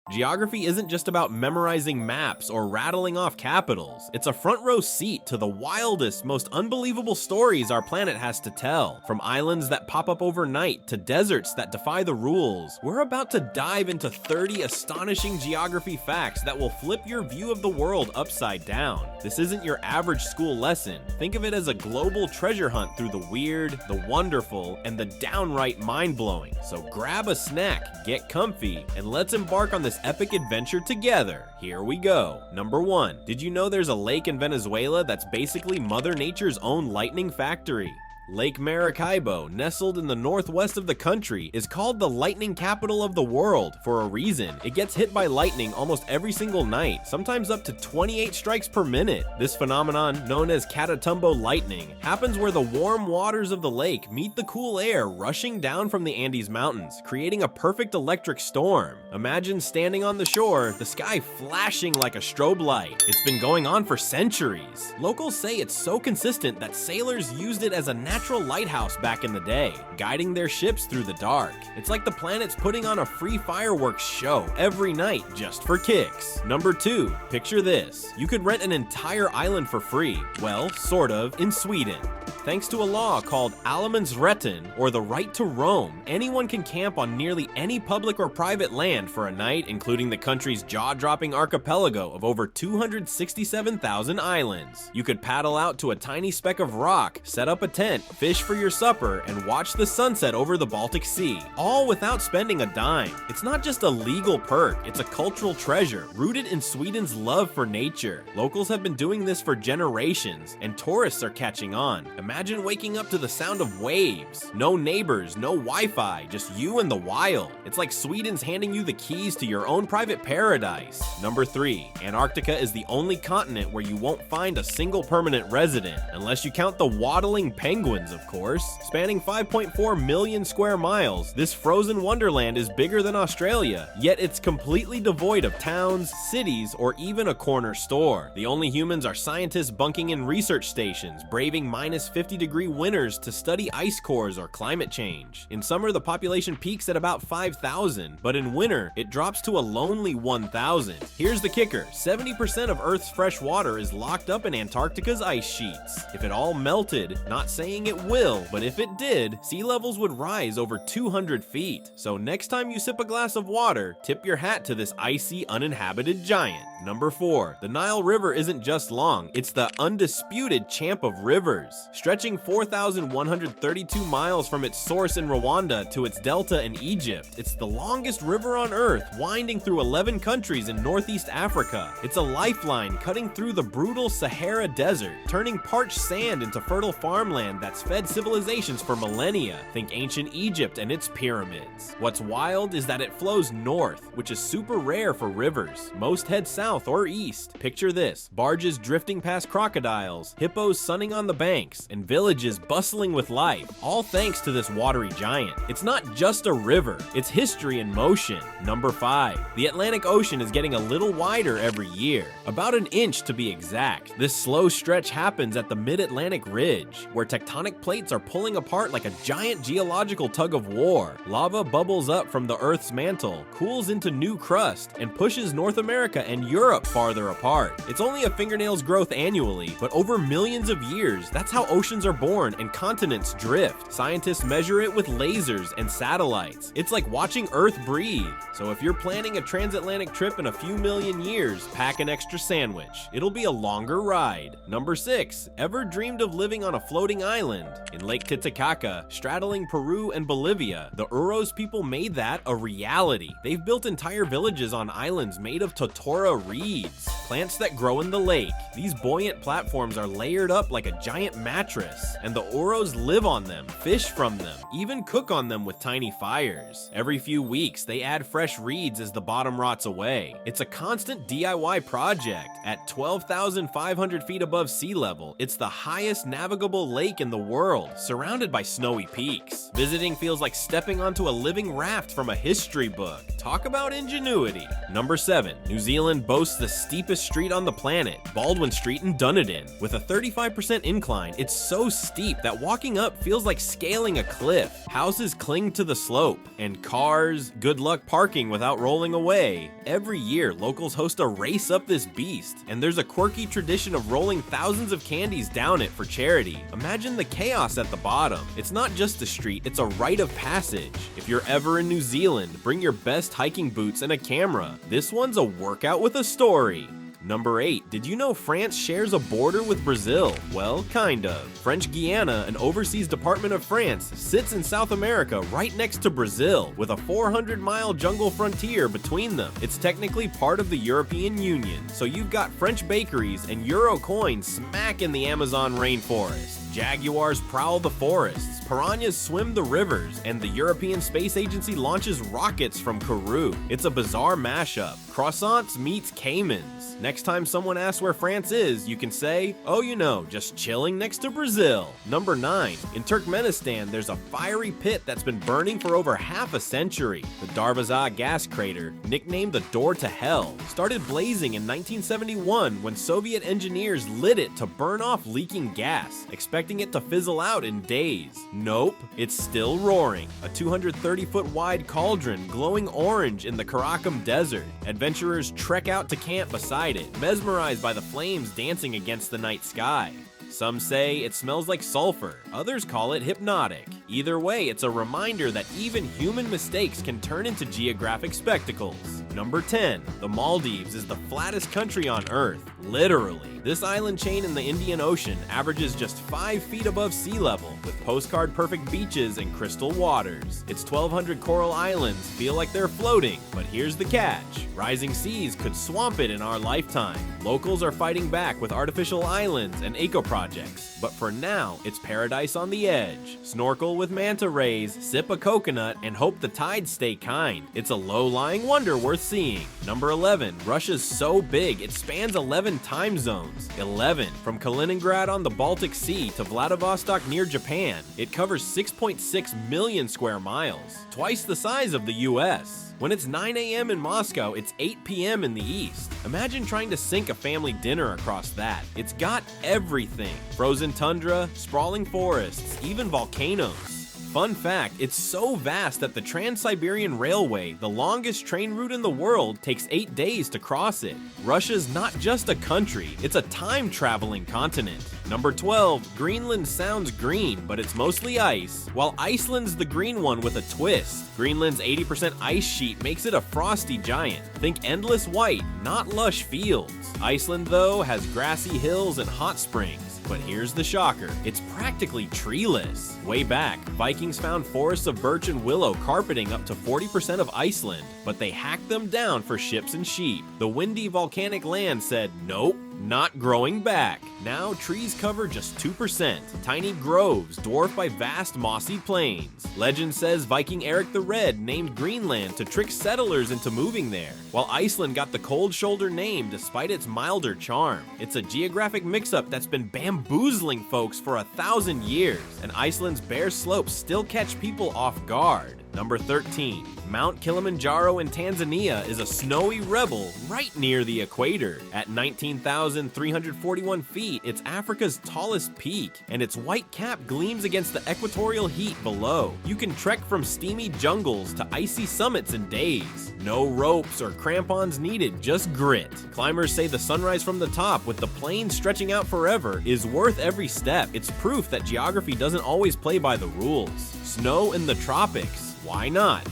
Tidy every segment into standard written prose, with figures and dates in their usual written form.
Geography isn't just about memorizing maps or rattling off capitals. It's a front row seat to the wildest, most unbelievable stories our planet has to tell. From islands that pop up overnight to deserts that defy the rules, we're about to dive into 30 astonishing geography facts that will flip your view of the world upside down. This isn't your average school lesson. Think of it as a global treasure hunt through the weird, the wonderful, and the downright mind-blowing. So grab a snack, get comfy, and let's embark on this epic adventure together. Here we go. Number 1. Did you know there's a lake in Venezuela that's basically Mother Nature's own lightning factory? Lake Maracaibo, nestled in the northwest of the country, is called the lightning capital of the world for a reason. It gets hit by lightning almost every single night, sometimes up to 28 strikes per minute. This phenomenon, known as Catatumbo lightning, happens where the warm waters of the lake meet the cool air rushing down from the Andes Mountains, creating a perfect electric storm. Imagine standing on the shore, the sky flashing like a strobe light. It's been going on for centuries. Locals say it's so consistent that sailors used it as a natural lighthouse back in the day, guiding their ships through the dark. It's like the planet's putting on a free fireworks show every night just for kicks. Number 2, picture this. You could rent an entire island for free, well, sort of, in Sweden. Thanks to a law called allemansrätten, or the right to roam, anyone can camp on nearly any public or private land for a night, including the country's jaw-dropping archipelago of over 267,000 islands. You could paddle out to a tiny speck of rock, set up a tent, fish for your supper, and watch the sunset over the Baltic Sea, all without spending a dime. It's not just a legal perk, it's a cultural treasure, rooted in Sweden's love for nature. Locals have been doing this for generations, and tourists are catching on. Imagine waking up to the sound of waves. No neighbors, no Wi-Fi, just you and the wild. It's like Sweden's handing you the keys to your own private paradise. Number 3, Antarctica is the only continent where you won't find a single permanent resident, unless you count the waddling penguins, of course. Spanning 5.4 million square miles, this frozen wonderland is bigger than Australia, yet it's completely devoid of towns, cities, or even a corner store. The only humans are scientists bunking in research stations, braving minus 50-degree winters to study ice cores or climate change. In summer, the population peaks at about 5,000, but in winter, it drops to a lonely 1,000. Here's the kicker: 70% of Earth's fresh water is locked up in Antarctica's ice sheets. If it all melted, not saying it will, but if it did, sea levels would rise over 200 feet. So next time you sip a glass of water, tip your hat to this icy, uninhabited giant. Number 4, the Nile River isn't just long, it's the undisputed champ of rivers. Stretching 4,132 miles from its source in Rwanda to its delta in Egypt, it's the longest river on Earth, winding through 11 countries in Northeast Africa. It's a lifeline cutting through the brutal Sahara Desert, turning parched sand into fertile farmland that's fed civilizations for millennia. Think ancient Egypt and its pyramids. What's wild is that it flows north, which is super rare for rivers. Most head south or east. Picture this: barges drifting past crocodiles, hippos sunning on the banks, and villages bustling with life, all thanks to this watery giant. It's not just a river, it's history in motion. Number 5, the Atlantic Ocean is getting a little wider every year, about an inch to be exact. This slow stretch happens at the Mid-Atlantic Ridge, where tectonic plates are pulling apart like a giant geological tug of war. Lava bubbles up from the Earth's mantle, cools into new crust, and pushes North America and Europe farther apart. It's only a fingernail's growth annually, but over millions of years, that's how oceans are born and continents drift. Scientists measure it with lasers and satellites. It's like watching Earth breathe. So if you're planning a transatlantic trip in a few million years, pack an extra sandwich. It'll be a longer ride. Number 6, ever dreamed of living on a floating island? In Lake Titicaca, straddling Peru and Bolivia, the Uros people made that a reality. They've built entire villages on islands made of totora reeds, plants that grow in the lake. These buoyant platforms are layered up like a giant mattress, and the Uros live on them, fish from them, even cook on them with tiny fires. Every few weeks, they add fresh reeds as the bottom rots away. It's it's a constant DIY project. At 12,500 feet above sea level, it's the highest navigable lake in the world, surrounded by snowy peaks. Visiting feels like stepping onto a living raft from a history book. Talk about ingenuity. Number 7. New Zealand boasts the steepest street on the planet, Baldwin Street in Dunedin. With a 35% incline, it's so steep that walking up feels like scaling a cliff. Houses cling to the slope, and cars, good luck parking without rolling away. Every year, locals host a race up this beast, and there's a quirky tradition of rolling thousands of candies down it for charity. Imagine the chaos at the bottom. It's not just a street, it's a rite of passage. If you're ever in New Zealand, bring your best hiking boots and a camera. This one's a workout with a story. Number 8. Did you know France shares a border with Brazil? Well, kind of. French Guiana, an overseas department of France, sits in South America right next to Brazil, with a 400-mile jungle frontier between them. It's technically part of the European Union, so you've got French bakeries and euro coins smack in the Amazon rainforest. Jaguars prowl the forests, piranhas swim the rivers, and the European Space Agency launches rockets from Kourou. It's a bizarre mashup. Croissants meets caimans. Next time someone asks where France is, you can say, oh, you know, just chilling next to Brazil. Number 9. In Turkmenistan, there's a fiery pit that's been burning for over half a century. The Darvaza gas crater, nicknamed the Door to Hell, started blazing in 1971 when Soviet engineers lit it to burn off leaking gas, expecting it to fizzle out in days. Nope, it's still roaring. A 230-foot wide cauldron glowing orange in the Karakum Desert. Adventurers trek out to camp beside it, mesmerized by the flames dancing against the night sky. Some say it smells like sulfur, others call it hypnotic. Either way, it's a reminder that even human mistakes can turn into geographic spectacles. Number 10. The Maldives is the flattest country on Earth, literally. This island chain in the Indian Ocean averages just 5 feet above sea level, with postcard-perfect beaches and crystal waters. Its 1,200 coral islands feel like they're floating, but here's the catch. Rising seas could swamp it in our lifetime. Locals are fighting back with artificial islands and eco-projects, but for now, it's paradise on the edge. Snorkel with manta rays, sip a coconut, and hope the tides stay kind. It's a low-lying wonder worth seeing. Number 11. Russia's so big, it spans 11 time zones. 11. From Kaliningrad on the Baltic Sea to Vladivostok near Japan, it covers 6.6 million square miles, twice the size of the US. When it's 9 a.m. in Moscow, it's 8 p.m. in the east. Imagine trying to sink a family dinner across that. It's got everything. Frozen tundra, sprawling forests, even volcanoes. Fun fact, it's so vast that the Trans-Siberian Railway, the longest train route in the world, takes 8 days to cross it. Russia's not just a country, it's a time-traveling continent. Number 12, Greenland sounds green, but it's mostly ice, while Iceland's the green one with a twist. Greenland's 80% ice sheet makes it a frosty giant. Think endless white, not lush fields. Iceland, though, has grassy hills and hot springs. But here's the shocker, it's practically treeless. Way back, Vikings found forests of birch and willow carpeting up to 40% of Iceland, but they hacked them down for ships and sheep. The windy volcanic land said, nope, not growing back. Now trees cover just 2%, tiny groves dwarfed by vast mossy plains. Legend says Viking Eric the Red named Greenland to trick settlers into moving there, while Iceland got the cold shoulder name despite its milder charm. It's a geographic mix-up that's been bamboozling folks for 1,000 years, and Iceland's bare slopes still catch people off guard. Number 13. Mount Kilimanjaro in Tanzania is a snowy rebel right near the equator. At 19,341 feet, it's Africa's tallest peak, and its white cap gleams against the equatorial heat below. You can trek from steamy jungles to icy summits in days. No ropes or crampons needed, just grit. Climbers say the sunrise from the top, with the plains stretching out forever, is worth every step. It's proof that geography doesn't always play by the rules. Snow in the tropics. Why not?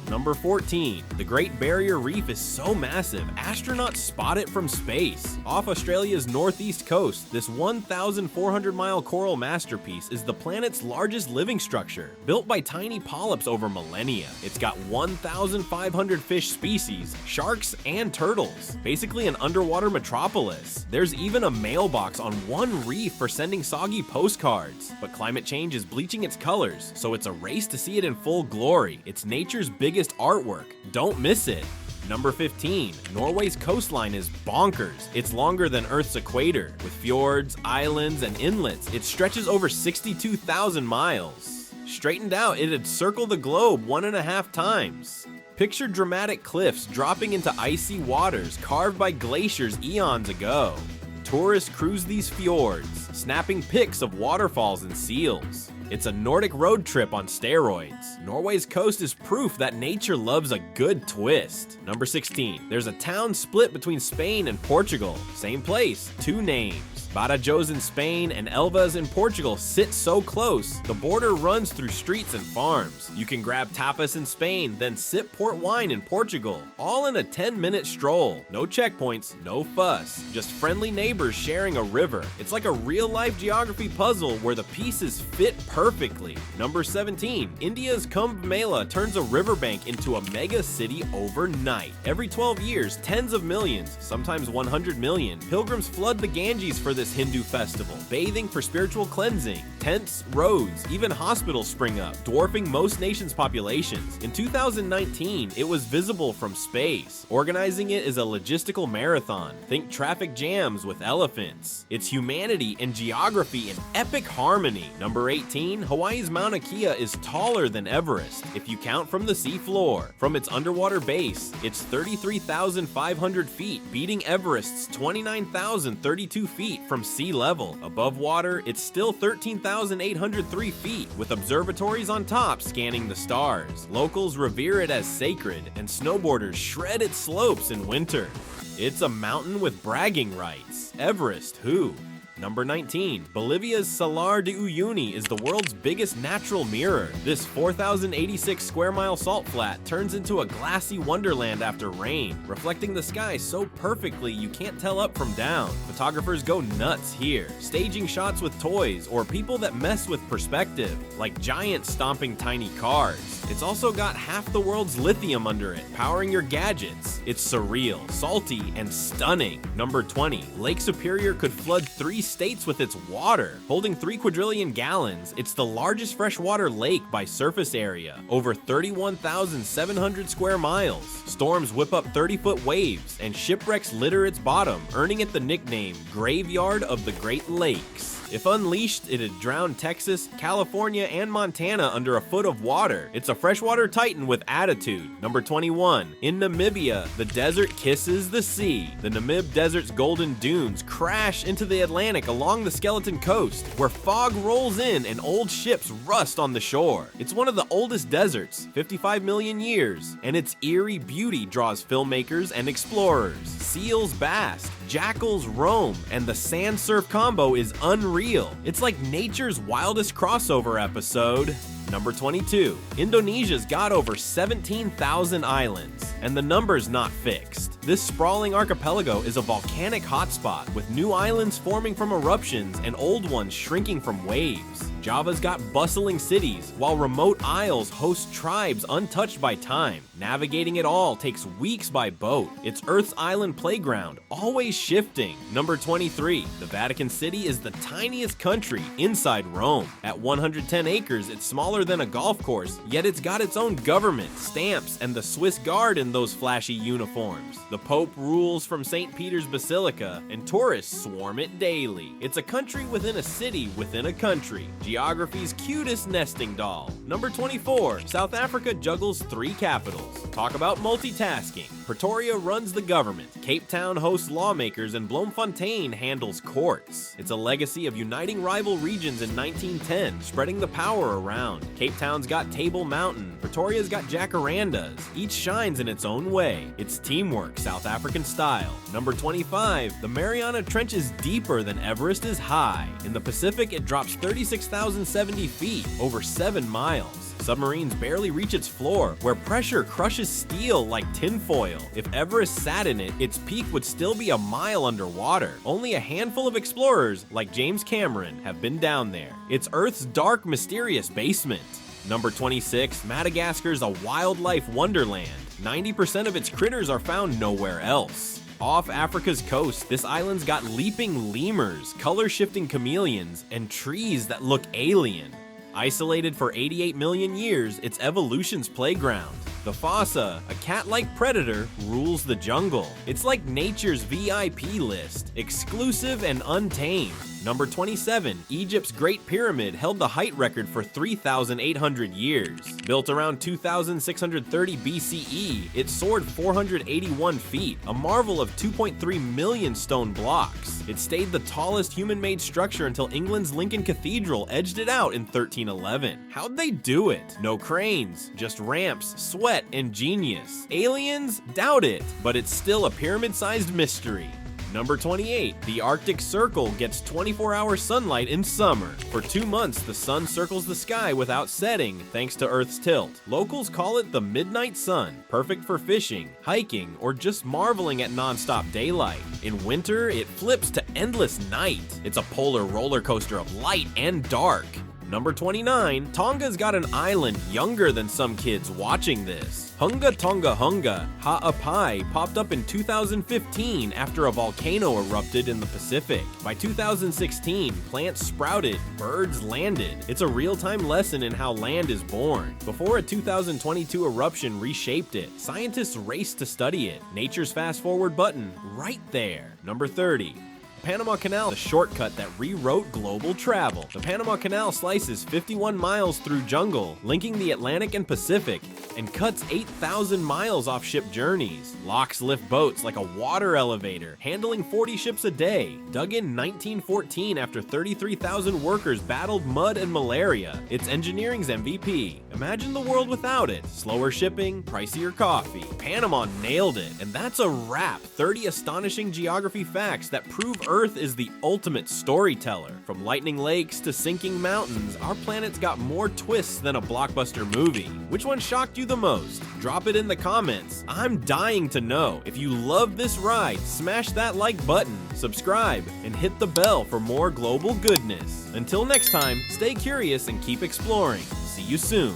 Number 14. The Great Barrier Reef is so massive, astronauts spot it from space. Off Australia's northeast coast, this 1,400-mile coral masterpiece is the planet's largest living structure, built by tiny polyps over millennia. It's got 1,500 fish species, sharks, and turtles. Basically an underwater metropolis. There's even a mailbox on one reef for sending soggy postcards. But climate change is bleaching its colors, so it's a race to see it in full glory. It's nature's biggest artwork. Don't miss it. Number 15. Norway's coastline is bonkers. It's longer than Earth's equator. With fjords, islands, and inlets, it stretches over 62,000 miles. Straightened out, it'd circle the globe 1.5 times. Picture dramatic cliffs dropping into icy waters carved by glaciers eons ago. Tourists cruise these fjords, snapping pics of waterfalls and seals. It's a Nordic road trip on steroids. Norway's coast is proof that nature loves a good twist. Number 16. There's a town split between Spain and Portugal. Same place, 2 names. Badajoz in Spain and Elvas in Portugal sit so close, the border runs through streets and farms. You can grab tapas in Spain, then sip port wine in Portugal, all in a 10-minute stroll. No checkpoints, no fuss, just friendly neighbors sharing a river. It's like a real-life geography puzzle where the pieces fit perfectly. Number 17. India's Kumbh Mela turns a riverbank into a mega city overnight. Every 12 years, tens of millions, sometimes 100 million, pilgrims flood the Ganges for this Hindu festival, bathing for spiritual cleansing. Tents, roads, even hospitals spring up, dwarfing most nations' populations. In 2019, it was visible from space. Organizing it is a logistical marathon. Think traffic jams with elephants. It's humanity and geography in epic harmony. Number 18, Hawaii's Mauna Kea is taller than Everest, if you count from the sea floor. From its underwater base, it's 33,500 feet, beating Everest's 29,032 feet from sea level. Above water, it's still 13,803 feet, with observatories on top scanning the stars. Locals revere it as sacred, and snowboarders shred its slopes in winter. It's a mountain with bragging rights. Everest, who? Number 19. Bolivia's Salar de Uyuni is the world's biggest natural mirror. This 4,086 square mile salt flat turns into a glassy wonderland after rain, reflecting the sky so perfectly you can't tell up from down. Photographers go nuts here, staging shots with toys or people that mess with perspective, like giants stomping tiny cars. It's also got half the world's lithium under it, powering your gadgets. It's surreal, salty, and stunning. Number 20. Lake Superior could flood 3 states with its water. Holding 3 quadrillion gallons, it's the largest freshwater lake by surface area, over 31,700 square miles. Storms whip up 30-foot waves, and shipwrecks litter its bottom, earning it the nickname Graveyard of the Great Lakes. If unleashed, it'd drown Texas, California, and Montana under a foot of water. It's a freshwater titan with attitude. Number 21. In Namibia, the desert kisses the sea. The Namib Desert's golden dunes crash into the Atlantic along the Skeleton Coast, where fog rolls in and old ships rust on the shore. It's one of the oldest deserts, 55 million years, and its eerie beauty draws filmmakers and explorers. Seals bask, jackals roam, and the sand surf combo is unreal. It's like nature's wildest crossover episode. Number 22. Indonesia's got over 17,000 islands, and the number's not fixed. This sprawling archipelago is a volcanic hotspot, with new islands forming from eruptions and old ones shrinking from waves. Java's got bustling cities, while remote isles host tribes untouched by time. Navigating it all takes weeks by boat. It's Earth's island playground, always shifting. Number 23. The Vatican City is the tiniest country inside Rome. At 110 acres, it's smaller than a golf course, yet it's got its own government, stamps, and the Swiss Guard in those flashy uniforms. The Pope rules from St. Peter's Basilica, and tourists swarm it daily. It's a country within a city within a country. Geography's cutest nesting doll. Number 24. South Africa juggles 3 capitals. Talk about multitasking. Pretoria runs the government, Cape Town hosts lawmakers, and Bloemfontein handles courts. It's a legacy of uniting rival regions in 1910, spreading the power around. Cape Town's got Table Mountain, Pretoria's got jacarandas. Each shines in its own way. It's teamwork, South African style. Number 25. The Mariana Trench is deeper than Everest is high. In the Pacific, it drops 36,070 feet, over 7 miles. Submarines barely reach its floor, where pressure crushes steel like tinfoil. If Everest sat in it, its peak would still be a mile underwater. Only a handful of explorers, like James Cameron, have been down there. It's Earth's dark, mysterious basement. Number 26. Madagascar's a wildlife wonderland. 90% of its critters are found nowhere else. Off Africa's coast, this island's got leaping lemurs, color-shifting chameleons, and trees that look alien. Isolated for 88 million years, it's evolution's playground. The fossa, a cat-like predator, rules the jungle. It's like nature's VIP list, exclusive and untamed. Number 27, Egypt's Great Pyramid held the height record for 3,800 years. Built around 2,630 BCE, it soared 481 feet, a marvel of 2.3 million stone blocks. It stayed the tallest human-made structure until England's Lincoln Cathedral edged it out in 1311. How'd they do it? No cranes, just ramps, sweat, and genius. Aliens? Doubt it, but it's still a pyramid-sized mystery. Number 28, the Arctic Circle gets 24-hour sunlight in summer. For 2 months, the sun circles the sky without setting, thanks to Earth's tilt. Locals call it the midnight sun, perfect for fishing, hiking, or just marveling at non-stop daylight. In winter, it flips to endless night. It's a polar roller coaster of light and dark. Number 29, Tonga's got an island younger than some kids watching this. Hunga Tonga Hunga Ha'apai popped up in 2015 after a volcano erupted in the Pacific. By 2016, plants sprouted, birds landed. It's a real-time lesson in how land is born. Before a 2022 eruption reshaped it, scientists raced to study it. Nature's fast-forward button, right there. Number 30. Panama Canal, the shortcut that rewrote global travel. The Panama Canal slices 51 miles through jungle, linking the Atlantic and Pacific, and cuts 8,000 miles off ship journeys. Locks lift boats like a water elevator, handling 40 ships a day. Dug in 1914 after 33,000 workers battled mud and malaria. It's engineering's MVP. Imagine the world without it. Slower shipping, pricier coffee. Panama nailed it, and that's a wrap. 30 astonishing geography facts that prove Earth is the ultimate storyteller. From lightning lakes to sinking mountains, our planet's got more twists than a blockbuster movie. Which one shocked you the most? Drop it in the comments. I'm dying to know. If you love this ride, smash that like button, subscribe, and hit the bell for more global goodness. Until next time, stay curious and keep exploring. See you soon.